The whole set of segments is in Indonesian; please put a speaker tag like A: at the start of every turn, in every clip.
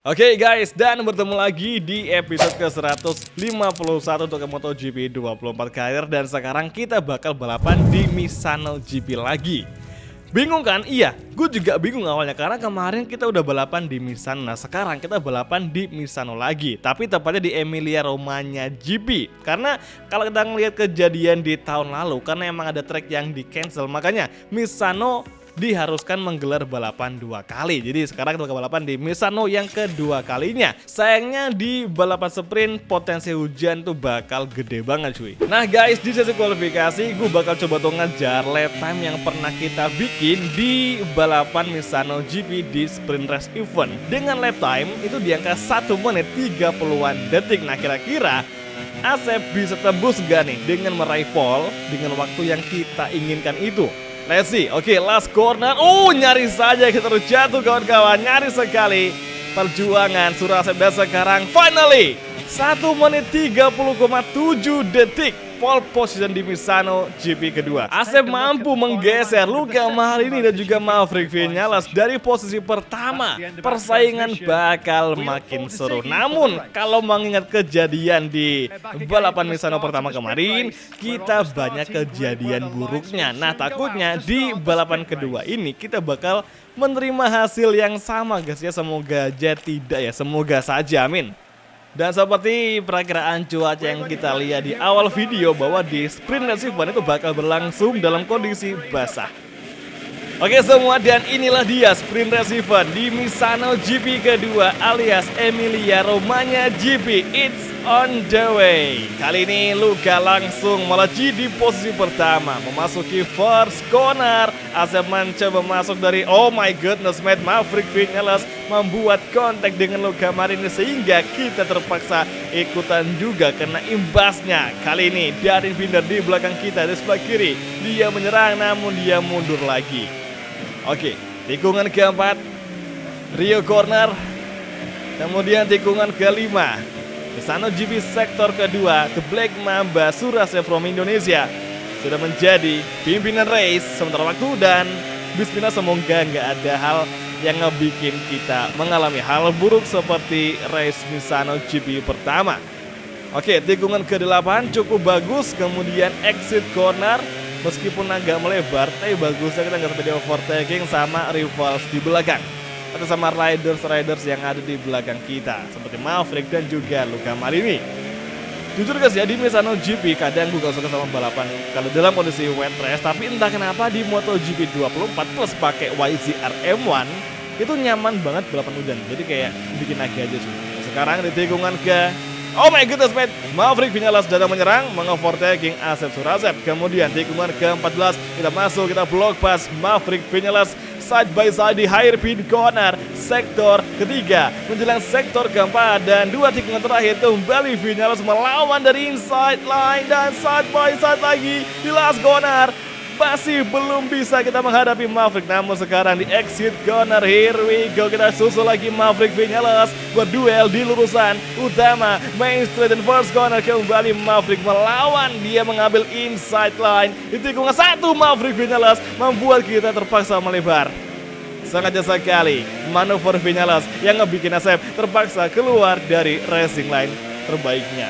A: Oke guys, dan bertemu lagi di episode ke-151 untuk MotoGP 24 karir. Dan sekarang kita bakal balapan di Misano GP lagi. Bingung kan? Iya, gue juga bingung awalnya karena kemarin kita udah balapan di Misano. Nah sekarang kita balapan di Misano lagi, tapi tepatnya di Emilia Romagna GP. Karena kalau kita ngelihat kejadian di tahun lalu, karena emang ada track yang di cancel, makanya Misano diharuskan menggelar balapan 2 kali. Jadi sekarang kita balapan di Misano yang kedua kalinya. Sayangnya di balapan sprint potensi hujan tuh bakal gede banget cuy. Nah guys, di sesi kualifikasi gue bakal coba tuh ngejar lap time yang pernah kita bikin di balapan Misano GP di sprint race event. Dengan lap time itu di angka 1 menit 30-an detik. Nah kira-kira Asep bisa tembus gak nih dengan meraih pole dengan waktu yang kita inginkan itu? Let's see. Oke, last corner. Nyaris saja kita terjatuh kawan-kawan. Nyaris sekali. Perjuangan Surasep dan sekarang finally 1 menit 30,7 detik pole position di Misano GP kedua. Asep mampu menggeser Luca Marini dan juga Maverick Vinales dari posisi pertama. Persaingan bakal makin seru. Namun kalau mengingat kejadian di balapan Misano pertama kemarin, kita banyak kejadian buruknya. Nah takutnya di balapan kedua ini kita bakal menerima hasil yang sama guys ya. Semoga aja tidak ya, semoga saja, amin. Dan seperti perakiraan cuaca yang kita lihat di awal video bahwa di sprint race event itu bakal berlangsung dalam kondisi basah. Oke semua, dan inilah dia sprint race event di Misano GP kedua alias Emilia Romagna GP. It's on the way. Kali ini Luca langsung melaju di posisi pertama, memasuki first corner. Asep mencoba masuk dari oh my goodness mate, Maverick Vinales membuat kontak dengan Luca Marini sehingga kita terpaksa ikutan juga kena imbasnya. Kali ini dari Binder di belakang kita di sebelah kiri, dia menyerang namun dia mundur lagi. Oke, tikungan keempat, Rio Corner, kemudian tikungan kelima, Misano GP sektor kedua, The Black Mamba Surasep from Indonesia sudah menjadi pimpinan race sementara waktu. Dan bismillah semoga nggak ada hal yang ngebikin kita mengalami hal buruk seperti race Misano GP pertama. Oke, tikungan ke-8 cukup bagus, kemudian exit corner. Meskipun agak melebar, tapi bagusnya kita nggak terjadi overtaking sama rivals di belakang atau sama riders yang ada di belakang kita seperti Maverick dan juga Luca Marini. Jujur guys ya, di Misano GP kadang gue gak suka sama balapan kalau dalam kondisi wet race, tapi entah kenapa di MotoGP 24 plus pakai YZR M1 itu nyaman banget balapan hujan. Jadi kayak bikin lagi aja sih. Sekarang di tikungan ke oh my goodness mate, Maverick Vinales datang menyerang, mengovertaking Asep Surasep. Kemudian tikungan ke-14 kita masuk, kita block pas Maverick Vinales side by side di hairpin corner sektor ketiga menjelang sektor keempat. Dan 2 tikungan terakhir kembali Vinales melawan dari inside line dan side by side lagi di last corner. Masih belum bisa kita menghadapi Maverick, namun sekarang di exit corner, here we go, kita susul lagi Maverick Vinales berduel di lurusan utama main straight dan first corner. Kembali Maverick melawan, dia mengambil inside line di tikungan 1. Maverick Vinales membuat kita terpaksa melebar. Sengaja sekali manuver Vinales yang ngebikin Asep terpaksa keluar dari racing line terbaiknya.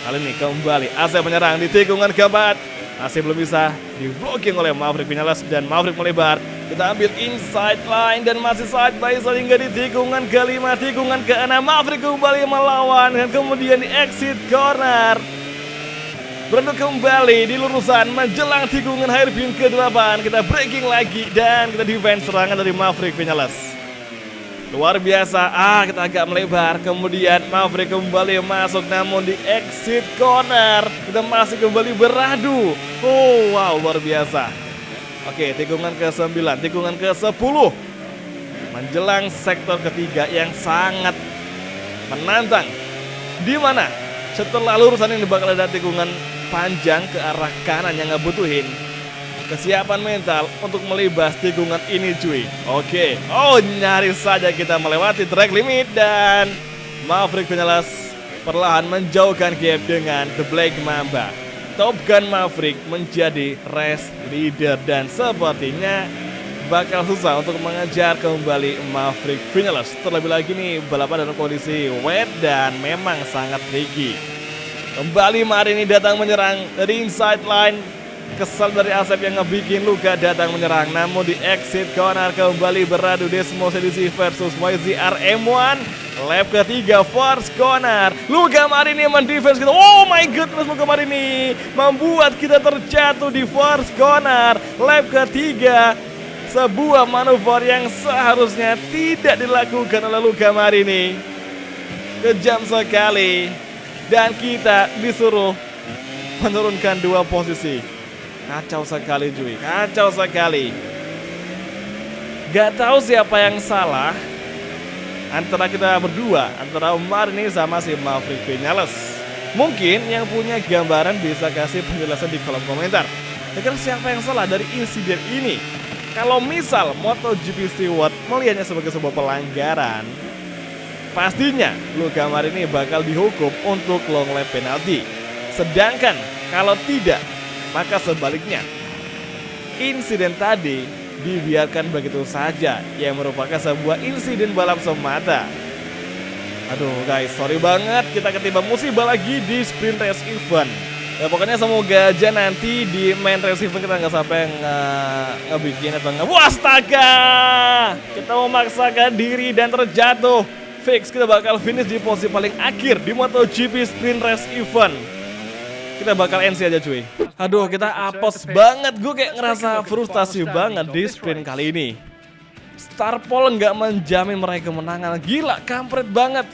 A: Kali ini kembali Asep menyerang di tikungan keempat. Masih belum bisa di-blocking oleh Maverick Vinales dan Maverick melebar. Kita ambil inside line dan masih side by side hingga di tikungan kelima, tikungan keenam. Maverick kembali melawan dan kemudian di exit corner berendut kembali di lurusan menjelang tikungan hairpin ke-8. Kita breaking lagi dan kita defense serangan dari Maverick Vinales. Luar biasa, kita agak melebar. Kemudian Maverick kembali masuk namun di exit corner kita masih kembali beradu. Oh wow, luar biasa. Oke, tikungan ke-9, tikungan ke-10 menjelang sektor ketiga yang sangat menantang. Di mana setelah lurusan ini bakal ada tikungan panjang ke arah kanan yang ngebutuhin kesiapan mental untuk melibas tikungan ini cuy. Oke, nyaris saja kita melewati track limit dan Maverick Vinales perlahan menjauhkan gap dengan The Black Mamba. Top Gun Maverick menjadi race leader dan sepertinya bakal susah untuk mengejar kembali Maverick Vinales. Terlebih lagi nih balapan dalam kondisi wet dan memang sangat tricky. Kembali Marini datang menyerang dari inside line. Kesal dari Asep yang ngebikin Luka datang menyerang. Namun di exit corner kembali beradu Desmo Sedisi versus YZR M1. Lap ketiga force corner. Luka Marini mendefense kita. Oh my goodness, Luka Marini membuat kita terjatuh di force corner. Lap ketiga. Sebuah manuver yang seharusnya tidak dilakukan oleh Luka Marini. Kejam sekali. Dan kita disuruh menurunkan 2 posisi. Kacau sekali cuy, kacau sekali. Gak tahu siapa yang salah antara kita berdua, antara Marini sama si Maverick Vinales. Mungkin yang punya gambaran bisa kasih penjelasan di kolom komentar. Kira-kira siapa yang salah dari insiden ini? Kalau misal MotoGP Steward melihatnya sebagai sebuah pelanggaran, pastinya Luka Marini bakal dihukum untuk long lap penalty. Sedangkan kalau tidak, maka sebaliknya, insiden tadi dibiarkan begitu saja yang merupakan sebuah insiden balap semata. Aduh guys, sorry banget kita ketimbang musibah lagi di sprint race event. Ya pokoknya semoga aja nanti di main race event kita nggak sampai ngebikin atau astaga, kita memaksakan diri dan terjatuh. Fix kita bakal finish di posisi paling akhir di MotoGP sprint race event. Kita bakal NC aja cuy. Aduh kita apes banget, gue kayak ngerasa frustasi banget di sprint kali ini. Star Pole nggak menjamin meraih kemenangan, gila kampret banget.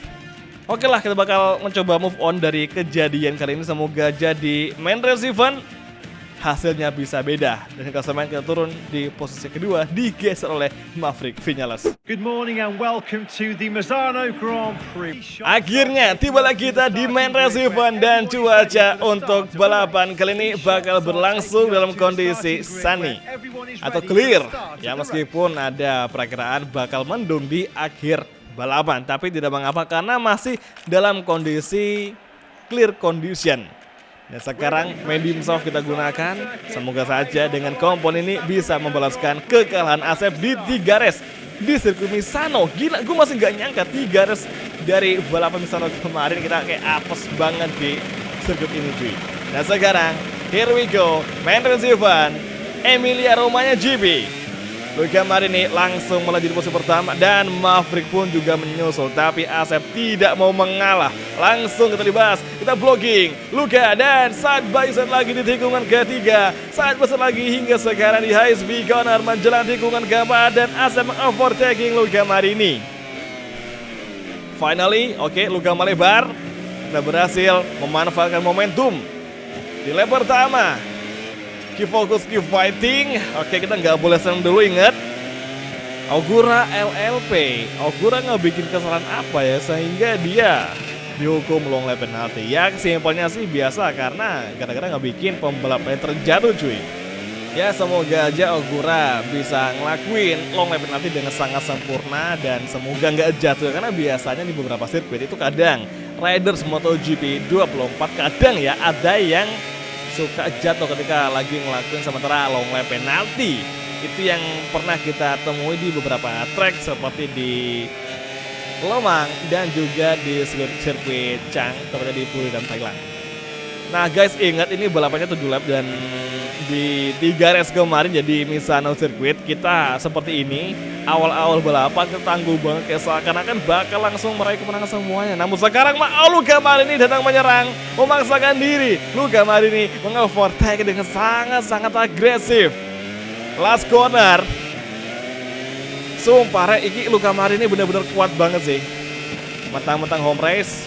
A: Oke lah, kita bakal mencoba move on dari kejadian kali ini. Semoga jadi main race event hasilnya bisa beda. Dan klasemen kita turun di posisi kedua, digeser oleh Maverick Vinales.
B: Good morning and welcome to the Misano Grand Prix.
A: Akhirnya tibalah kita di main race event dan cuaca untuk balapan kali ini bakal berlangsung dalam kondisi sunny atau clear. Ya meskipun ada perakiraan bakal mendung di akhir balapan, tapi tidak mengapa karena masih dalam kondisi clear condition. Dan sekarang medium soft kita gunakan. Semoga saja dengan kompon ini bisa membalaskan kekalahan Asep di 3 race di sirkuit Misano. Gila, gue masih gak nyangka 3 race dari balapan Misano kemarin kita kayak apes banget di sirkuit ini cuy. Nah sekarang here we go, main race event Emilia Romagna GP. Luka Marini langsung melaju di posisi pertama dan Maverick pun juga menyusul, tapi Asep tidak mau mengalah. Langsung kita dibahas, kita blocking Luka dan side by side lagi di tikungan ketiga. Side by side lagi hingga sekarang di high speed corner menjelang tikungan keempat dan Asep overtaking Luka Marini. Finally, oke, Luka melebar. Kita berhasil memanfaatkan momentum di lap pertama. Keep fokus, keep fighting. Oke, kita nggak boleh senang dulu, ingat. Augura LLP. Augura ngebikin kesalahan apa ya sehingga dia dihukum long lap penalty? Ya simpelnya sih biasa karena gara-gara ngebikin pembalapnya terjatuh cuy. Ya semoga aja Augura bisa ngelakuin long lap penalty dengan sangat sempurna dan semoga nggak jatuh. Karena biasanya di beberapa sirkuit itu kadang riders MotoGP 24 kadang ya ada yang suka jatuh ketika lagi ngelakuin sementara long lap penalty. Itu yang pernah kita temui di beberapa track seperti di Lemang dan juga di sirkuit Chang, tepatnya di Puri dan Thailand. Nah guys, ingat ini balapannya 7 lap dan di 3 race kemarin jadi Misano Circuit kita seperti ini. Awal-awal balapan kita tangguh banget kayak seakan-akan bakal langsung meraih kemenangan semuanya. Namun sekarang Luka Marini datang menyerang, memaksakan diri. Luka Marini mengovertake dengan sangat-sangat agresif. Last corner. Sumpah iki Luka Marini bener-bener kuat banget sih. Mentang-mentang home race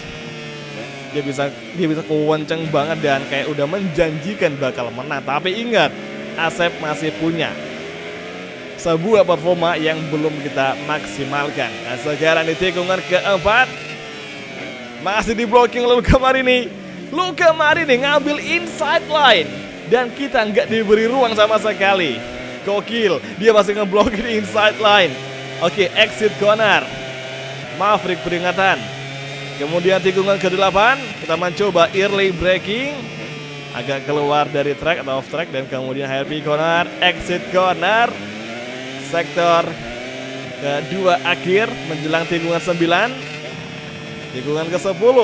A: dia bisa kewenceng banget dan kayak udah menjanjikan bakal menang. Tapi ingat, Asep masih punya sebuah performa yang belum kita maksimalkan. Nah, sekarang di tikungan keempat masih di blocking oleh Luka Marini. Luka Marini ngambil inside line dan kita nggak diberi ruang sama sekali. Gokil, dia masih ngeblocking di inside line. Oke, exit corner. Maverick peringatan. Kemudian tikungan ke-8 kita mencoba early braking, agak keluar dari track atau off track dan kemudian happy corner, exit corner. sektor kedua akhir menjelang tikungan 9, tikungan ke-10.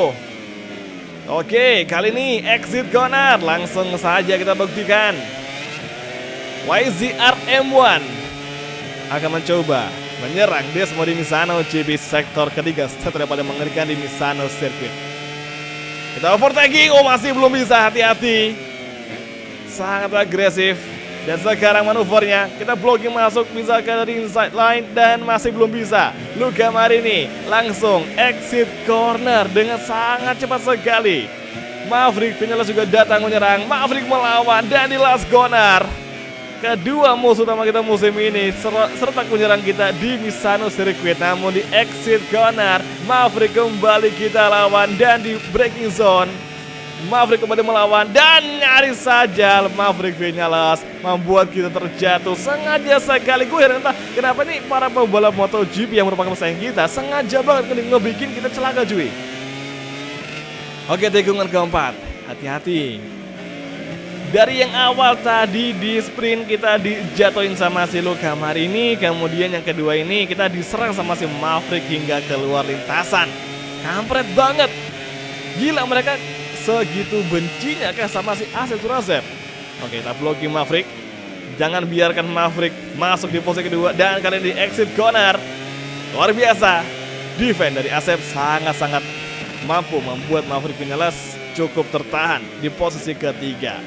A: Oke, kali ini exit corner, langsung saja kita buktikan. YZR M1 akan mencoba menyerang Desmo di Misano GP sektor ketiga setelah pada mengerikan di Misano Circuit. Kita overtaking, masih belum bisa, hati-hati. Sangat agresif. Dan sekarang manuvernya, kita blocking masuk bisa ke dari inside line dan masih belum bisa. Luca Marini langsung exit corner dengan sangat cepat sekali. Maverick Vinales juga datang menyerang, Maverick melawan dan di last corner. Kedua musuh utama kita musim ini serta menyerang kita di Misano Circuit. Namun di exit corner, Maverick kembali kita lawan dan di braking zone, Maverick kembali melawan dan nyaris saja Maverick Vinales membuat kita terjatuh. Sengaja sekali, gue heran entah kenapa nih para pembalap MotoGP yang merupakan pesaing kita sengaja banget ngebikin kita celaka cuy. Oke, tikungan keempat, hati-hati. Dari yang awal tadi di sprint kita dijatuhin sama si Luca Marini, kemudian yang kedua ini kita diserang sama si Maverick hingga keluar lintasan. Kampret banget. Gila, mereka segitu bencinya kan sama si Asep Surasep. Oke, kita blocking Maverick. Jangan biarkan Maverick masuk di posisi kedua. Dan kali ini di exit corner, luar biasa. Defense dari Asep sangat-sangat mampu membuat Maverick Vinales cukup tertahan di posisi ketiga.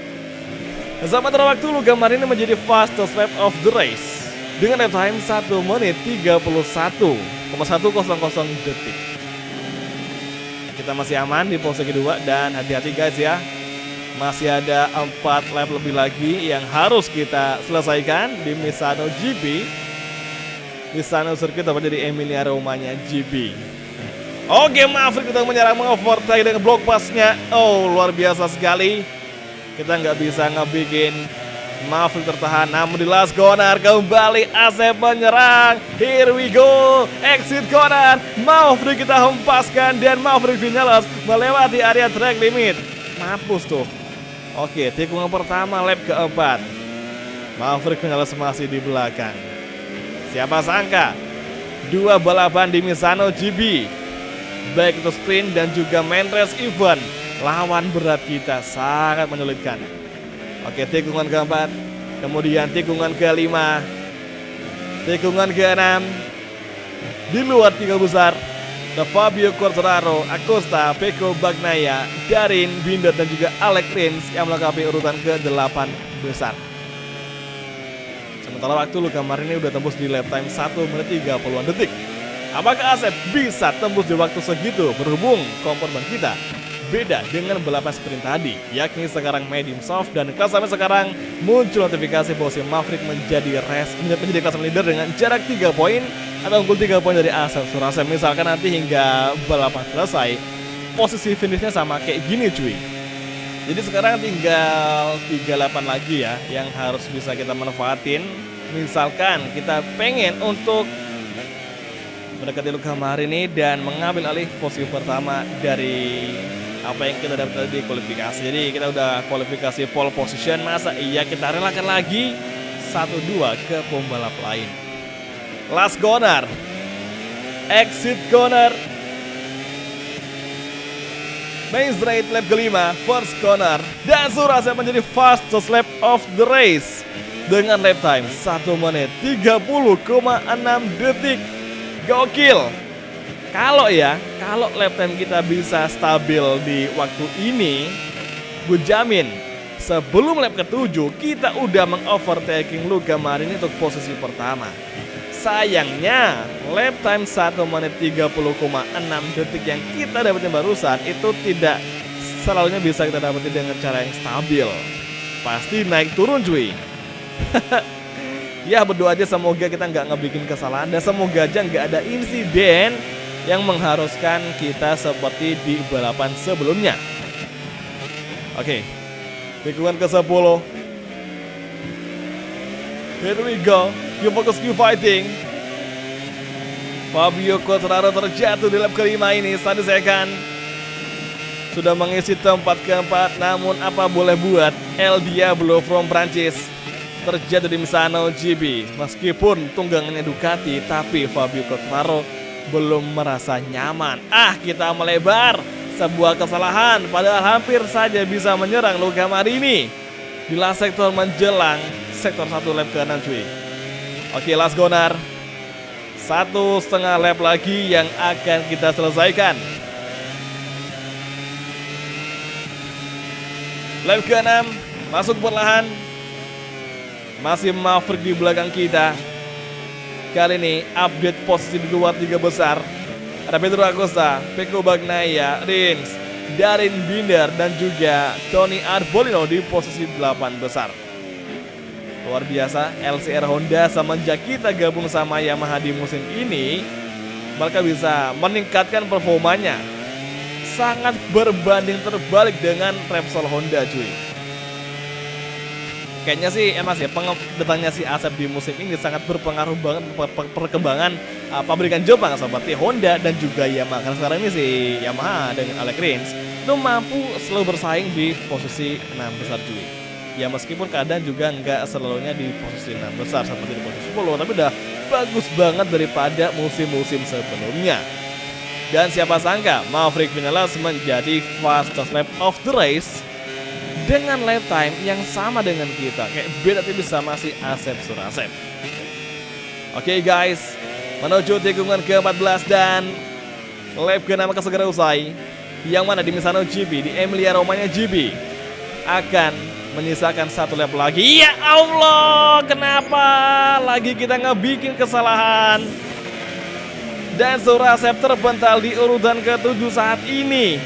A: Sementara waktu Luca Marini menjadi fastest lap of the race dengan lap time 1 menit 31,100 detik. Kita masih aman di posisi kedua dan hati-hati guys ya. Masih ada 4 lap lebih lagi yang harus kita selesaikan di Misano GP. Misano Circuit apa jadi Emilia Romagna GP. Oke, Maverick kita menyerang, mengovertake dengan block passnya. Oh, luar biasa sekali. Kita nggak bisa ngebikin Maverick tertahan. Namun di last corner kembali Asep menyerang. Here we go, exit corner, Maverick kita hempaskan dan Maverick Vinales melewati area track limit. Mampus tuh. Oke, tikungan pertama lap keempat, Maverick Vinales masih di belakang. Siapa sangka dua balapan di Misano GP, baik itu sprint dan juga main race event, lawan berat kita sangat menyulitkan. Oke, tikungan keempat, kemudian tikungan kelima, tikungan keenam. Di luar tiga besar, The Fabio Quartararo, Acosta, Pecco Bagnaia, Darin, Binder dan juga Alex Rins yang melengkapi urutan ke-8 besar. Sementara waktu Luca Marini udah tembus di lap time 1 menit 30-an detik. Apakah Asep bisa tembus di waktu segitu berhubung kompor ban kita beda dengan balapan sprint tadi, yakni sekarang medium soft, dan kelas sampai sekarang muncul notifikasi bahwa si Maverick menjadi kelas leader dengan jarak 3 poin atau unggul 3 poin dari Asep Surasep. Misalkan nanti hingga balapan selesai posisi finishnya sama kayak gini cuy. Jadi sekarang tinggal 38 lagi ya yang harus bisa kita manfaatin. Misalkan kita pengen untuk mendekati Luca Marini dan mengambil alih posisi pertama dari apa yang kita dapat di kualifikasi. Jadi kita udah kualifikasi pole position, masa iya kita relakan lagi 1-2 ke pembalap lain. Last corner, exit corner, main straight lap kelima, first corner, dan Surasep menjadi fastest lap of the race dengan lap time 1 menit 30,6 detik. Gokil. Kalau lap time kita bisa stabil di waktu ini, gue jamin sebelum lap ke-7 kita udah mengovertaking Luca Marini untuk posisi pertama. Sayangnya lap time 1 menit 30,6 detik yang kita dapetin barusan itu tidak selalunya bisa kita dapetin dengan cara yang stabil. Pasti naik turun cuy. Ya berdoa aja semoga kita nggak ngebikin kesalahan dan semoga aja nggak ada insiden yang mengharuskan kita seperti di balapan sebelumnya. Oke, tikungan ke-10. Here we go, you focus, you fighting. Fabio Quartararo terjatuh di lap kelima ini. Sandi Sekan sudah mengisi tempat keempat, namun apa boleh buat, El Diablo from Prancis terjadi di Misano GP. Meskipun tunggangannya Ducati, tapi Fabio Quartararo belum merasa nyaman. Kita melebar. Sebuah kesalahan, padahal hampir saja bisa menyerang Luca Marini di last sektor menjelang sektor 1 lap ke-6 cuy. Oke, last corner. 1,5 lap lagi yang akan kita selesaikan. Lap ke-6 masuk perlahan. Masih Maverick di belakang kita. Kali ini update posisi di luar 3 besar. Ada Pedro Acosta, Pecco Bagnaia, Rins, Darin Binder, dan juga Tony Arbolino di posisi 8 besar. Luar biasa, LCR Honda semenjak kita gabung sama Yamaha di musim ini, mereka bisa meningkatkan performanya. Sangat berbanding terbalik dengan Repsol Honda cuy. Kayaknya sih ya datangnya si Asep di musim ini sangat berpengaruh banget perkembangan pabrikan Jepang seperti Honda dan juga Yamaha. Karena sekarang ini si Yamaha dengan Alex Rins itu mampu selalu bersaing di posisi 6 besar cuy. Ya meskipun keadaan juga nggak selalunya di posisi 6 besar seperti di posisi 10, tapi udah bagus banget daripada musim-musim sebelumnya. Dan siapa sangka Maverick Vinales menjadi fastest lap of the race dengan lap time yang sama dengan kita. Kayak beda tipis sama si Asep Surasep. Oke guys, menuju tikungan ke-14 dan lap ke-6 akan segera usai. Yang mana di Misano GP, di Emilia Romagna GP akan menyisakan 1 lap lagi. Ya Allah, kenapa lagi kita ngebikin kesalahan? Dan Surasep terbental di urutan ke-7 saat ini.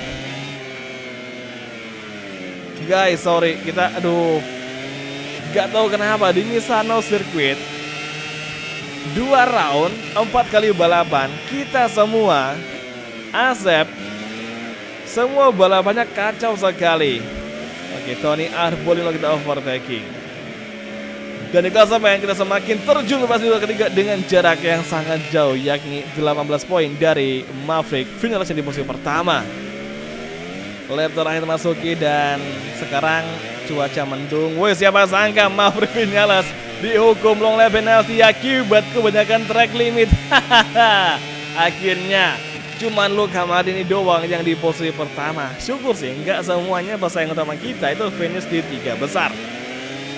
A: Guys, sorry, kita gak tahu kenapa di Misano Circuit 2 round 4 kali balapan, kita semua Asep semua balapannya kacau sekali. Oke, Tony Arbolino kita overtaking. Dan di klasemen kita semakin terjun ke fase ketiga dengan jarak yang sangat jauh, yakni 18 poin dari Maverick Vinales di posisi pertama. Lap terakhir masuki dan sekarang cuaca mendung. Woi, siapa sangka Maverick Vinales dihukum long lap penalti akibat kebanyakan track limit. Akhirnya cuman Luca Marini doang yang di posisi pertama. Syukur sih nggak semuanya pesaing utama kita itu finish di 3 besar.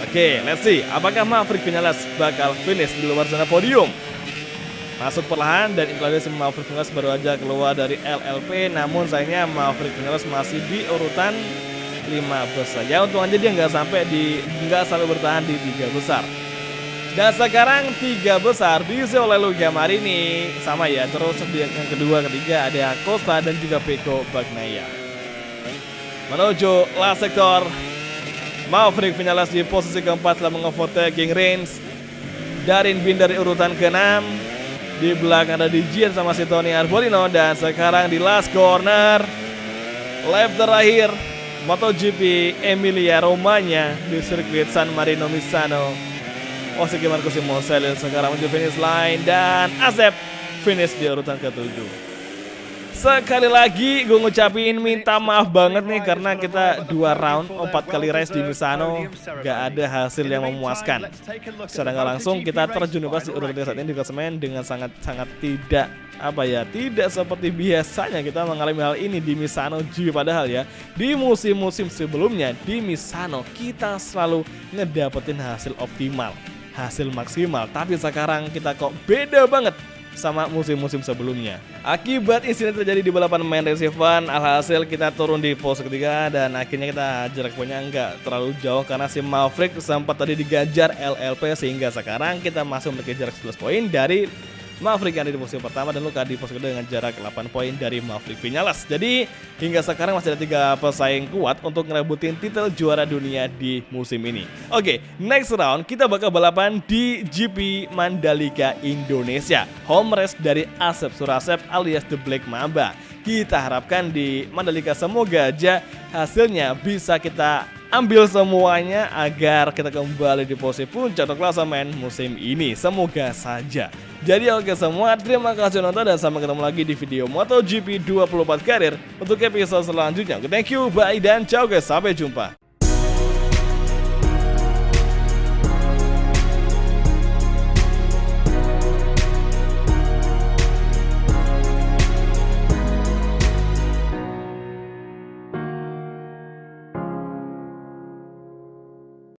A: Oke, let's see apakah Maverick Vinales bakal finish di luar zona podium. Masuk perlahan dan implementasi Maverick Vinales baru aja keluar dari LLP. Namun sayangnya Maverick Vinales masih di urutan 5 besar. Ya untung aja dia nggak sampai bertahan di 3 besar. Dan sekarang 3 besar diisi oleh Luca Marini sama ya. Terus yang kedua, ketiga ada Acosta dan juga Pecco Bagnaia. Menuju last sektor, Maverick Vinales di posisi keempat setelah mengovertaking Rins. Darin Binder di urutan ke-6. Di belakang ada Dijian sama si Tony Arbolino. Dan sekarang di last corner, lap terakhir MotoGP Emilia Romagna di sirkuit San Marino Misano. Osiki Marcus Moselil sekarang menuju finish line dan Asep finish di urutan ke-7. Sekali lagi gue ngucapin minta maaf banget nih karena kita 2 round 4 kali race di Misano gak ada hasil yang memuaskan. Secara gak langsung kita terjun di urutan saat ini di klasemen dengan sangat tidak seperti biasanya kita mengalami hal ini di Misano GP. Padahal ya di musim-musim sebelumnya di Misano kita selalu ngedapetin hasil optimal, hasil maksimal. Tapi sekarang kita kok beda banget sama musim-musim sebelumnya. Akibat insiden terjadi di balapan main race event, alhasil kita turun di posisi ketiga dan akhirnya kita jarak poinnya nggak terlalu jauh karena si Maverick sempat tadi digajar LLP sehingga sekarang kita masih memiliki jarak 11 poin dari Maverick yang ada di posisi pertama dan Luca di posisi kedua dengan jarak 8 poin dari Maverick Vinales. Jadi hingga sekarang masih ada 3 pesaing kuat untuk ngerebutin titel juara dunia di musim ini. Oke, next round kita bakal balapan di GP Mandalika Indonesia. Home race dari Asep Surasep alias The Black Mamba. Kita harapkan di Mandalika semoga aja hasilnya bisa kita ambil semuanya agar kita kembali di posisi puncak klasemen musim ini. Semoga saja. Jadi oke semua, terima kasih nonton dan sampai ketemu lagi di video MotoGP 24 Karir untuk episode selanjutnya. Thank you, bye dan ciao guys, sampai jumpa.